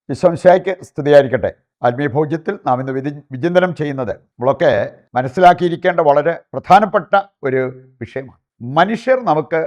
ഈശോമിശിഹായ്ക്ക് സ്തുതിയായിരിക്കട്ടെ. ആത്മീയ ഭോജ്യത്തിൽ നാം ഇന്ന് വിചിന്തനം ചെയ്യുന്നത് നമ്മളൊക്കെ മനസ്സിലാക്കിയിരിക്കേണ്ട വളരെ പ്രധാനപ്പെട്ട ഒരു വിഷയമാണ്. മനുഷ്യർ നമുക്ക്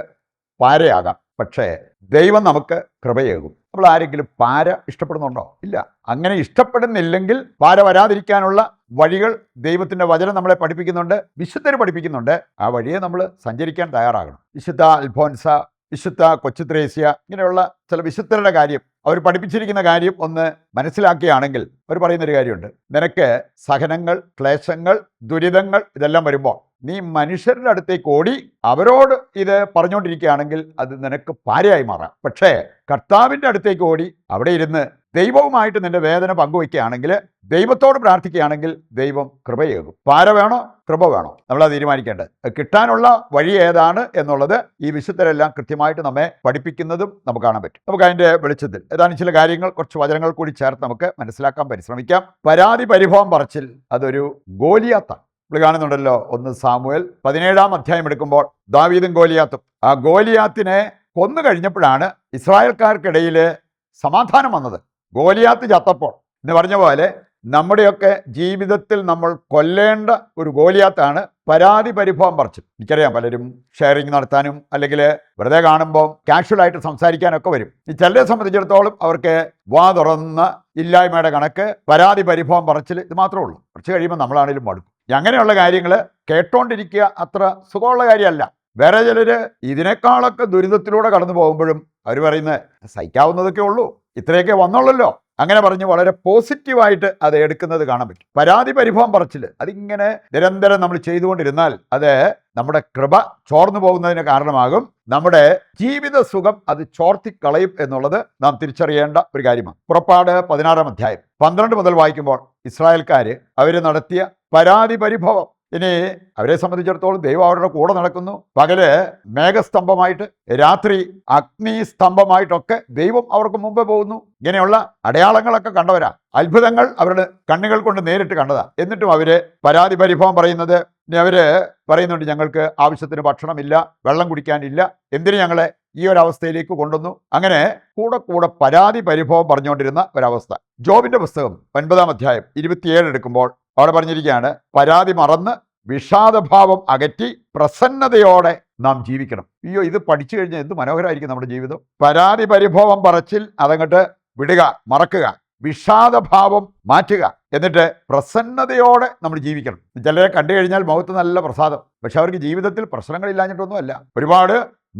പാരയാകാം, പക്ഷേ ദൈവം നമുക്ക് കൃപയേകും. നമ്മൾ ആരെങ്കിലും പാര ഇഷ്ടപ്പെടുന്നുണ്ടോ? ഇല്ല. അങ്ങനെ ഇഷ്ടപ്പെടുന്നില്ലെങ്കിൽ പാര വരാതിരിക്കാനുള്ള വഴികൾ ദൈവത്തിൻ്റെ വചനം നമ്മളെ പഠിപ്പിക്കുന്നുണ്ട്, വിശുദ്ധർ പഠിപ്പിക്കുന്നുണ്ട്. ആ വഴിയെ നമ്മൾ സഞ്ചരിക്കാൻ തയ്യാറാകണം. വിശുദ്ധ അൽഫോൻസ, വിശുദ്ധ കൊച്ചു ത്രേസ്യ, ഇങ്ങനെയുള്ള ചില വിശുദ്ധരുടെ കാര്യം, അവർ പഠിപ്പിച്ചിരിക്കുന്ന കാര്യം ഒന്ന് മനസ്സിലാക്കുകയാണെങ്കിൽ അവർ പറയുന്നൊരു കാര്യമുണ്ട്. നിനക്ക് സഹനങ്ങൾ, ക്ലേശങ്ങൾ, ദുരിതങ്ങൾ ഇതെല്ലാം വരുമ്പോൾ നീ മനുഷ്യരുടെ അടുത്തേക്ക് ഓടി അവരോട് ഇത് പറഞ്ഞുകൊണ്ടിരിക്കുകയാണെങ്കിൽ അത് നിനക്ക് പാരയായി മാറാം. പക്ഷേ കർത്താവിൻ്റെ അടുത്തേക്ക് ഓടി അവിടെ ഇരുന്ന് ദൈവവുമായിട്ട് നിന്റെ വേദന പങ്കുവയ്ക്കുകയാണെങ്കിൽ, ദൈവത്തോട് പ്രാർത്ഥിക്കുകയാണെങ്കിൽ ദൈവം കൃപയേകും. പാര വേണോ കൃപ വേണോ? നമ്മളത് തീരുമാനിക്കേണ്ടത്. കിട്ടാനുള്ള വഴി ഏതാണ് എന്നുള്ളത് ഈ വിശുദ്ധരെല്ലാം കൃത്യമായിട്ട് നമ്മെ പഠിപ്പിക്കുന്നതും നമുക്ക് കാണാൻ പറ്റും. നമുക്ക് അതിൻ്റെ വെളിച്ചത്തിൽ ഏതാനും ചില കാര്യങ്ങൾ, കുറച്ച് വചനങ്ങൾ കൂടി ചേർത്ത് നമുക്ക് മനസ്സിലാക്കാൻ പരിശ്രമിക്കാം. പരാതി പരിഭവം പറച്ചിൽ അതൊരു ഗോലിയാത്താണ്. നമ്മൾ കാണുന്നുണ്ടല്ലോ, 1 സാമുവേൽ 17 അധ്യായം എടുക്കുമ്പോൾ ദാവീദും ഗോലിയാത്തും. ആ ഗോലിയാത്തിനെ കൊന്നു കഴിഞ്ഞപ്പോഴാണ് ഇസ്രായേൽക്കാർക്കിടയിൽ സമാധാനം വന്നത്. ഗോലിയാത്ത് ചത്തപ്പോൾ എന്ന് പറഞ്ഞ പോലെ നമ്മുടെയൊക്കെ ജീവിതത്തിൽ നമ്മൾ കൊല്ലേണ്ട ഒരു ഗോലിയാത്താണ് പരാതി പരിഭവം പറച്ചിൽ. എനിക്കറിയാം, പലരും ഷെയറിങ് നടത്താനും അല്ലെങ്കിൽ വെറുതെ കാണുമ്പോൾ കാഷ്വലായിട്ട് സംസാരിക്കാനൊക്കെ വരും. ഈ ചിലരെ സംബന്ധിച്ചിടത്തോളം അവർക്ക് വാ തുറന്ന ഇല്ലായ്മയുടെ കണക്ക് പരാതി പരിഭവം പറച്ചിൽ ഇത് മാത്രമേ ഉള്ളൂ. കുറച്ച് കഴിയുമ്പോൾ നമ്മളാണെങ്കിലും മടുക്കും. അങ്ങനെയുള്ള കാര്യങ്ങൾ കേട്ടോണ്ടിരിക്കുക അത്ര സുഖമുള്ള കാര്യമല്ല. വേറെ ചിലർ ഇതിനേക്കാളൊക്കെ ദുരിതത്തിലൂടെ കടന്നു പോകുമ്പോഴും അവർ പറയുന്നത് സഹിക്കാവുന്നതൊക്കെ ഉള്ളൂ, ഇത്രയൊക്കെ വന്നുള്ളല്ലോ, അങ്ങനെ പറഞ്ഞ് വളരെ പോസിറ്റീവായിട്ട് അത് എടുക്കുന്നത് കാണാൻ പറ്റും. പരാതി പരിഭവം പറച്ചിൽ അതിങ്ങനെ നിരന്തരം നമ്മൾ ചെയ്തുകൊണ്ടിരുന്നാൽ അത് നമ്മുടെ കൃപ ചോർന്നു പോകുന്നതിന് കാരണമാകും. നമ്മുടെ ജീവിത സുഖം അത് ചോർത്തിക്കളയും എന്നുള്ളത് നാം തിരിച്ചറിയേണ്ട ഒരു കാര്യമാണ്. പുറപ്പാട് 16 അധ്യായം 12 മുതൽ വായിക്കുമ്പോൾ ഇസ്രായേൽക്കാർ അവർ നടത്തിയ പരാതി പരിഭവം. ഇനി അവരെ സംബന്ധിച്ചിടത്തോളം ദൈവം അവരുടെ കൂടെ നടക്കുന്നു. പകല് മേഘസ്തംഭമായിട്ട്, രാത്രി അഗ്നിസ്തംഭമായിട്ടൊക്കെ ദൈവം അവർക്ക് മുമ്പേ പോകുന്നു. ഇങ്ങനെയുള്ള അടയാളങ്ങളൊക്കെ കണ്ടവരാ, അത്ഭുതങ്ങൾ അവരുടെ കണ്ണുകൾ കൊണ്ട് നേരിട്ട് കണ്ടതാ. എന്നിട്ടും അവര് പരാതി പരിഭവം പറയുന്നത്. ഇനി അവര് പറയുന്നുണ്ട്, ഞങ്ങൾക്ക് ആവശ്യത്തിന് ഭക്ഷണമില്ല, വെള്ളം കുടിക്കാനില്ല, എന്തിനു ഞങ്ങളെ ഈ ഒരവസ്ഥയിലേക്ക് കൊണ്ടുവന്നു. അങ്ങനെ കൂടെ പരാതി പരിഭവം പറഞ്ഞുകൊണ്ടിരുന്ന ഒരവസ്ഥ. ജോബിന്റെ പുസ്തകം 9 അധ്യായം 27 എടുക്കുമ്പോൾ അവിടെ പറഞ്ഞിരിക്കുകയാണ്, പരാതി മറന്ന് വിഷാദഭാവം അകറ്റി പ്രസന്നതയോടെ നാം ജീവിക്കണം. അയ്യോ, ഇത് പഠിച്ചു കഴിഞ്ഞാൽ എന്ത് മനോഹരമായിരിക്കും നമ്മുടെ ജീവിതം. പരാതി പരിഭവം പറച്ചിൽ അതങ്ങോട്ട് വിടുക, മറക്കുക, വിഷാദഭാവം മാറ്റുക, എന്നിട്ട് പ്രസന്നതയോടെ നമ്മൾ ജീവിക്കണം. ചിലരെ കണ്ടു കഴിഞ്ഞാൽ മുഖത്ത് നല്ല പ്രസാദം, പക്ഷെ അവർക്ക് ജീവിതത്തിൽ പ്രശ്നങ്ങളില്ലാഞ്ഞിട്ടൊന്നുമല്ല. ഒരുപാട്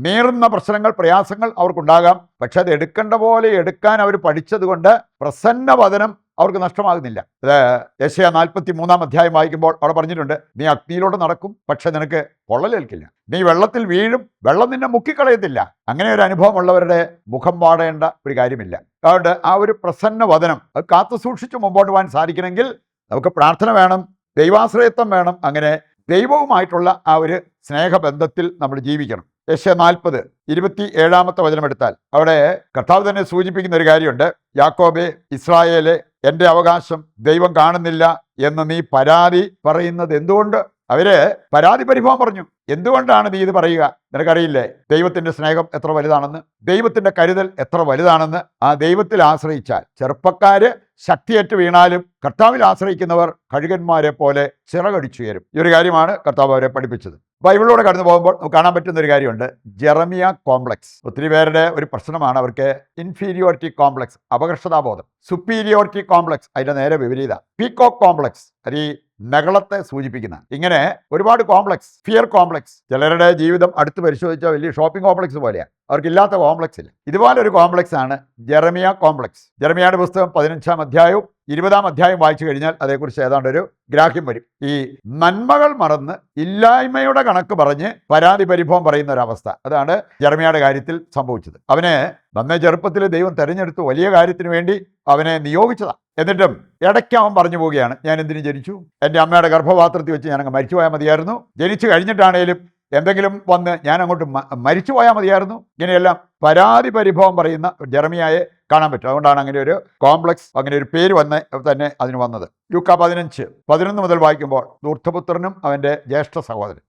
നേറുന്ന പ്രശ്നങ്ങൾ, പ്രയാസങ്ങൾ അവർക്കുണ്ടാകാം. പക്ഷെ അത് എടുക്കേണ്ട പോലെ എടുക്കാൻ അവർ പഠിച്ചത് കൊണ്ട് പ്രസന്നവദനം അവർക്ക് നഷ്ടമാകുന്നില്ല. അത് യെശയ്യാ 43 അധ്യായം വായിക്കുമ്പോൾ അവിടെ പറഞ്ഞിട്ടുണ്ട്, നീ അഗ്നിയിലൂടെ നടക്കും, പക്ഷെ നിനക്ക് പൊള്ളലേൽക്കില്ല. നീ വെള്ളത്തിൽ വീഴും, വെള്ളം നിന്നെ മുക്കിക്കളയത്തില്ല. അങ്ങനെ ഒരു അനുഭവം ഉള്ളവരുടെ മുഖം വാടേണ്ട ഒരു കാര്യമില്ല. അതുകൊണ്ട് ആ ഒരു പ്രസന്ന വദനം അത് കാത്തു സൂക്ഷിച്ച് മുമ്പോട്ട് പോകാൻ സാധിക്കണമെങ്കിൽ നമുക്ക് പ്രാർത്ഥന വേണം, ദൈവാശ്രയത്വം വേണം. അങ്ങനെ ദൈവവുമായിട്ടുള്ള ആ ഒരു സ്നേഹബന്ധത്തിൽ നമ്മൾ ജീവിക്കണം. യെശയ്യാ 40:27 വചനം എടുത്താൽ അവിടെ കർത്താവ് തന്നെ സൂചിപ്പിക്കുന്ന ഒരു കാര്യമുണ്ട്. യാക്കോബേ, ഇസ്രായേലെ, എൻ്റെ അവകാശം ദൈവം കാണുന്നില്ല എന്ന് നീ പരാതി പറയുന്നത് എന്തുകൊണ്ട്? അവര് പരാതി പരിഭവം പറഞ്ഞു. എന്തുകൊണ്ടാണ് നീ ഇത് പറയുക? നിനക്കറിയില്ലേ ദൈവത്തിൻ്റെ സ്നേഹം എത്ര വലുതാണെന്ന്, ദൈവത്തിൻ്റെ കരുതൽ എത്ര വലുതാണെന്ന്? ആ ദൈവത്തിൽ ആശ്രയിച്ചാൽ, ചെറുപ്പക്കാര് ശക്തിയേറ്റ് വീണാലും കർത്താവിൽ ആശ്രയിക്കുന്നവർ കഴുകന്മാരെ പോലെ ചിറകടിച്ചുയരും. ഈ ഒരു കാര്യമാണ് കർത്താവ് അവരെ പഠിപ്പിച്ചത്. ബൈബിളിലൂടെ കടന്നു പോകുമ്പോൾ നമുക്ക് കാണാൻ പറ്റുന്ന ഒരു കാര്യമുണ്ട്, ജെറമിയ കോംപ്ലക്സ്. ഒത്തിരി പേരുടെ ഒരു പ്രശ്നമാണ് അവർക്ക് ഇൻഫീരിയോറിറ്റി കോംപ്ലക്സ്, അപകർഷതാബോധം. സുപ്പീരിയോറിറ്റി കോംപ്ലക്സ് അതിൻ്റെ നേരെ വിപരീത. പീകോക്ക് കോംപ്ലക്സ് അത് ഈ നഗളത്തെ സൂചിപ്പിക്കുന്ന. ഇങ്ങനെ ഒരുപാട് കോംപ്ലക്സ്, ഫിയർ കോംപ്ലക്സ്. ചിലരുടെ ജീവിതം അടുത്ത് പരിശോധിച്ചാൽ വലിയ ഷോപ്പിംഗ് കോംപ്ലക്സ് പോലെയാണ്, അവർക്കില്ലാത്ത കോംപ്ലക്സ് ഇല്ല. ഇതുപോലെ ഒരു കോംപ്ലക്സ് ആണ് ജെറമിയ കോംപ്ലക്സ്. ജെറമിയയുടെ പുസ്തകം 15 അധ്യായവും 20 അധ്യായം വായിച്ചു കഴിഞ്ഞാൽ അതേക്കുറിച്ച് ഏതാണ്ട് ഒരു ഗ്രാഹ്യം വരും. ഈ നന്മകൾ മറന്ന് ഇല്ലായ്മയുടെ കണക്ക് പറഞ്ഞ് പരാതി പരിഭവം പറയുന്ന ഒരവസ്ഥ, അതാണ് ജെറമിയയുടെ കാര്യത്തിൽ സംഭവിച്ചത്. അവനെ നന്നേ ചെറുപ്പത്തിൽ ദൈവം തെരഞ്ഞെടുത്ത് വലിയ കാര്യത്തിന് വേണ്ടി അവനെ നിയോഗിച്ചതാണ്. എന്നിട്ടും ഇടയ്ക്ക് അവൻ പറഞ്ഞു പോവുകയാണ്, ഞാൻ എന്തിനു ജനിച്ചു? എൻ്റെ അമ്മയുടെ ഗർഭപാത്രത്തിൽ വെച്ച് ഞാനങ്ങ് മരിച്ചു പോയാൽ മതിയായിരുന്നു. ജനിച്ചു കഴിഞ്ഞിട്ടാണേലും എന്തെങ്കിലും വന്ന് ഞാൻ അങ്ങോട്ട് മരിച്ചു പോയാൽ മതിയായിരുന്നു. ഇങ്ങനെയെല്ലാം പരാതി പരിഭവം പറയുന്ന ജെറമിയായെ കാണാൻ പറ്റും. അതുകൊണ്ടാണ് അങ്ങനെ ഒരു കോംപ്ലക്സ്, അങ്ങനെ ഒരു പേര് തന്നെ അതിന് വന്നത്. ലൂക്കാ 15:11 മുതൽ വായിക്കുമ്പോൾ ദൂർത്തപുത്രനും അവൻ്റെ ജ്യേഷ്ഠ സഹോദരൻ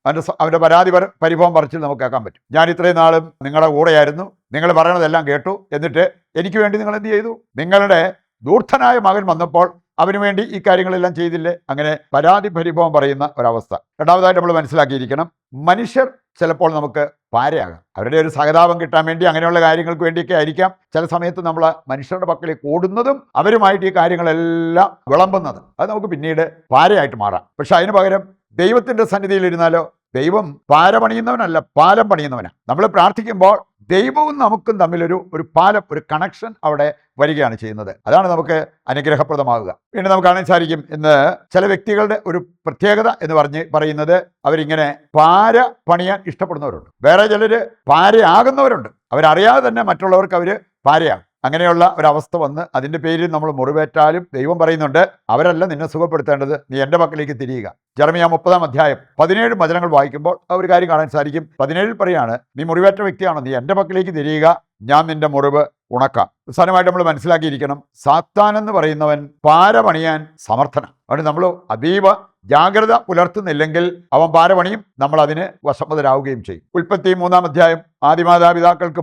അവൻ്റെ പരാതി പരിഭവം പറച്ചിൽ നമുക്ക് കേൾക്കാൻ പറ്റും. ഞാൻ ഇത്രയും നാളും നിങ്ങളുടെ കൂടെയായിരുന്നു, നിങ്ങൾ പറയണതെല്ലാം കേട്ടു, എന്നിട്ട് എനിക്ക് വേണ്ടി നിങ്ങൾ എന്ത് ചെയ്തു? നിങ്ങളുടെ ധൂർത്തനായ മകൻ വന്നപ്പോൾ അവന് വേണ്ടി ഈ കാര്യങ്ങളെല്ലാം ചെയ്തില്ലേ? അങ്ങനെ പരാതി പരിഭവം പറയുന്ന ഒരവസ്ഥ. രണ്ടാമതായിട്ട് നമ്മൾ മനസ്സിലാക്കിയിരിക്കണം, മനുഷ്യർ ചിലപ്പോൾ നമുക്ക് പാരയാകാം. അവരുടെ ഒരു സഹതാപം കിട്ടാൻ വേണ്ടി, അങ്ങനെയുള്ള കാര്യങ്ങൾക്ക് വേണ്ടിയൊക്കെ ആയിരിക്കാം ചില സമയത്ത് നമ്മൾ മനുഷ്യരുടെ പക്കലേക്ക് ഓടുന്നതും അവരുമായിട്ട് ഈ കാര്യങ്ങളെല്ലാം വിളമ്പുന്നത്. അത് നമുക്ക് പിന്നീട് പാരയായിട്ട് മാറാം. പക്ഷെ അതിന് പകരം ദൈവത്തിൻ്റെ സന്നിധിയിൽ ഇരുന്നാലോ, ദൈവം പാര പണിയുന്നവനല്ല, പാലം പണിയുന്നവനാണ്. നമ്മൾ പ്രാർത്ഥിക്കുമ്പോൾ ദൈവവും നമുക്കും തമ്മിലൊരു പാലം, ഒരു കണക്ഷൻ അവിടെ വരികയാണ് ചെയ്യുന്നത്. അതാണ് നമുക്ക് അനുഗ്രഹപ്രദമാകുക. പിന്നെ നമുക്ക് കാണാൻ സാധിക്കും, ഇന്ന് ചില വ്യക്തികളുടെ ഒരു പ്രത്യേകത എന്ന് പറയുന്നത് അവരിങ്ങനെ പാര പണിയാൻ ഇഷ്ടപ്പെടുന്നവരുണ്ട്. വേറെ ചിലർ പാരയാകുന്നവരുണ്ട്. അവരറിയാതെ തന്നെ മറ്റുള്ളവർക്ക് അവർ പാരയാകും. അങ്ങനെയുള്ള ഒരവസ്ഥ വന്ന് അതിൻ്റെ പേരിൽ നമ്മൾ മുറിവേറ്റാലും ദൈവം പറയുന്നുണ്ട്, അവരല്ല നിന്നെ സുഖപ്പെടുത്തേണ്ടത്, നീ എൻ്റെ പക്കലേക്ക് തിരിയുക. ജെറമ്യാ 30-ാം അധ്യായം 17 വചനങ്ങൾ വായിക്കുമ്പോൾ ഒരു കാര്യം കാണാൻ സാധിക്കും. 17 പറയാണ്, നീ മുറിവേറ്റ വ്യക്തിയാണോ, നീ എൻ്റെ പക്കലേക്ക് തിരിയുക, ഞാൻ നിന്റെ മുറിവ് ഉണക്കാം. അവസാനമായിട്ട് നമ്മൾ മനസ്സിലാക്കിയിരിക്കണം, സാത്താൻ എന്ന് പറയുന്നവൻ പാര പണിയാൻ സമർത്ഥനാണ്. അതുകൊണ്ട് നമ്മൾ അതീവ ജാഗ്രത പുലർത്തുന്നില്ലെങ്കിൽ അവൻ പാര പണിയും, നമ്മൾ അതിന് വശംവദരാവുകയും ചെയ്യും. ഉൽപ്പത്തി 3-ാം അധ്യായം ആദിമാതാപിതാക്കൾക്ക്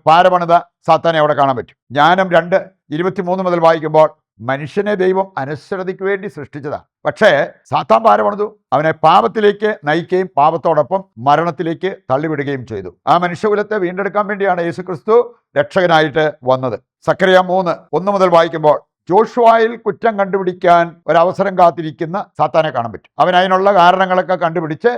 പാര പണിത സാത്താനെ അവിടെ കാണാൻ പറ്റും. ജ്ഞാനം 2:23 മുതൽ വായിക്കുമ്പോൾ മനുഷ്യനെ ദൈവം അനശ്വരതയ്ക്ക് വേണ്ടി സൃഷ്ടിച്ചതാണ്. പക്ഷേ സാത്താൻ പാര പണിതു, അവനെ പാപത്തിലേക്ക് നയിക്കുകയും പാപത്തോടൊപ്പം മരണത്തിലേക്ക് തള്ളിവിടുകയും ചെയ്തു. ആ മനുഷ്യകുലത്തെ വീണ്ടെടുക്കാൻ വേണ്ടിയാണ് യേശുക്രിസ്തു രക്ഷകനായിട്ട് വന്നത്. സക്കറിയ 3:1 മുതൽ വായിക്കുമ്പോൾ ജോഷുവായിൽ കുറ്റം കണ്ടുപിടിക്കാൻ ഒരവസരം കാത്തിരിക്കുന്ന സാത്താനെ കാണാൻ പറ്റും. അവൻ അതിനുള്ള കാരണങ്ങളൊക്കെ കണ്ടുപിടിച്ച്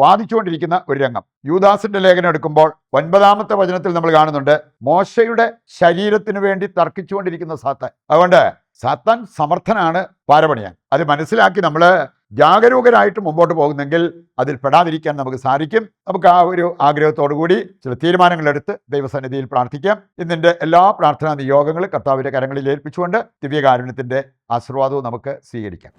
വാദിച്ചുകൊണ്ടിരിക്കുന്ന ഒരു രംഗം. യൂദാസിന്റെ ലേഖനം എടുക്കുമ്പോൾ 9-ാമത്തെ വചനത്തിൽ നമ്മൾ കാണുന്നുണ്ട്, മോശയുടെ ശരീരത്തിന് വേണ്ടി തർക്കിച്ചുകൊണ്ടിരിക്കുന്ന സാത്താൻ. അതുകൊണ്ട് സാത്താൻ സമർത്ഥനാണ് പാരപണിയാൻ. അത് മനസ്സിലാക്കി നമ്മൾ ജാഗരൂകരായിട്ട് മുമ്പോട്ട് പോകുന്നെങ്കിൽ അതിൽ പെടാതിരിക്കാൻ നമുക്ക് സാധിക്കും. നമുക്ക് ആ ഒരു ആഗ്രഹത്തോടു കൂടി ചില തീരുമാനങ്ങളെടുത്ത് ദൈവസന്നിധിയിൽ പ്രാർത്ഥിക്കാം. ഇന്നിൻ്റെ എല്ലാ പ്രാർത്ഥനാ നിയോഗങ്ങളും കർത്താവിൻ്റെ കരങ്ങളിൽ ഏൽപ്പിച്ചുകൊണ്ട് ദിവ്യകാരുണ്യത്തിൻ്റെ ആശീർവാദവും നമുക്ക് സ്വീകരിക്കാം.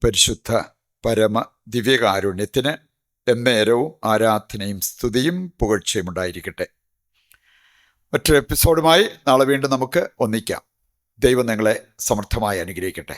പരിശുദ്ധ പരമ ദിവ്യകാരുണ്യത്തിന് എന്നേരവും ആരാധനയും സ്തുതിയും പുകഴ്ചയും ഉണ്ടായിരിക്കട്ടെ. മറ്റൊരു എപ്പിസോഡുമായി നാളെ വീണ്ടും നമുക്ക് ഒന്നിക്കാം. ദൈവം നിങ്ങളെ സമർത്ഥമായി അനുഗ്രഹിക്കട്ടെ.